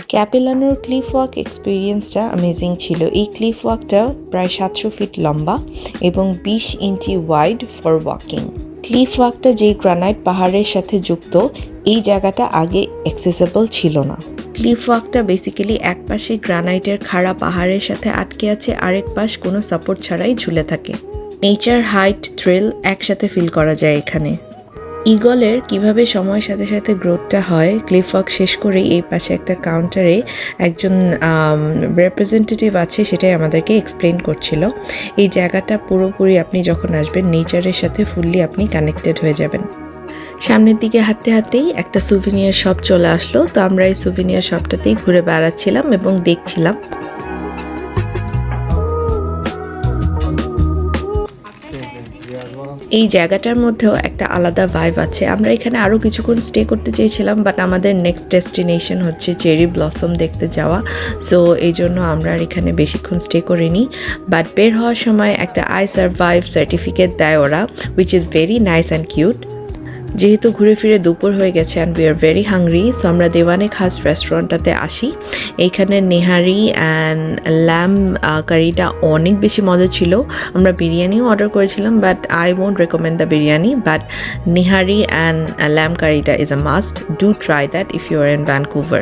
ক্যাপিলানোর cliff walk এক্সপিরিয়েন্সটা amazing ছিল। এই ক্লিফ ওয়াকটা প্রায় 700 ফিট লম্বা এবং 20 ইঞ্চি ওয়াইড ফর ওয়াকিং। ক্লিফ ওয়াকটা যেই গ্রানাইট পাহাড়ের সাথে যুক্ত, এই জায়গাটা আগে অ্যাক্সেসেবল ছিল না। ক্লিফ ওয়াকটা বেসিক্যালি এক পাশে গ্রানাইটের খাড়া পাহাড়ের সাথে আটকে আছে, আরেক পাশ কোনো সাপোর্ট ছাড়াই ঝুলে থাকে। নেচার, হাইট, থ্রিল একসাথে ফিল করা যায় এখানে। ইগলের কিভাবে সময়ের সাথে সাথে গ্রোথটা হয়, ক্লিফ ওয়াক শেষ করে এই পাশে একটা কাউন্টারে একজন রিপ্রেজেন্টেটিভ আছে, সেটাই আমাদেরকে এক্সপ্লেন করছিল। এই জায়গাটা পুরোপুরি আপনি যখন আসবেন নেচারের সাথে ফুললি আপনি কানেক্টেড হয়ে যাবেন। সামনের দিকে হাঁটতে হাঁটতেই একটা সুভিনিয়ার শপ চলে আসলো, তো আমরা এই সুভিনিয়ার শপটাতেই ঘুরে বেড়াচ্ছিলাম এবং দেখছিলাম। এই জায়গাটার মধ্যেও একটা আলাদা ভাইব আছে। আমরা এখানে আরও কিছুক্ষণ স্টে করতে চেয়েছিলাম, বাট আমাদের নেক্সট ডেস্টিনেশন হচ্ছে চেরি ব্লসম দেখতে যাওয়া, সো এই জন্য আমরা আর এখানে বেশিক্ষণ স্টে করিনি। বাট বের হওয়ার সময় একটা আই সারভাইভ সার্টিফিকেট দেয় ওরা, which is very nice and cute. যেহেতু ঘুরে ফিরে দুপুর হয়ে গেছে and we are very hungry, so আমরা দেওয়ানে খাস রেস্টুরেন্টটাতে আসি। এইখানে নেহারি অ্যান্ড ল্যাম্ব কারিটা অনেক বেশি মজা ছিল। আমরা বিরিয়ানিও অর্ডার করেছিলাম, but I won't recommend the biryani, but nihari and lamb কারিটা is a must. Do try that if you are in Vancouver.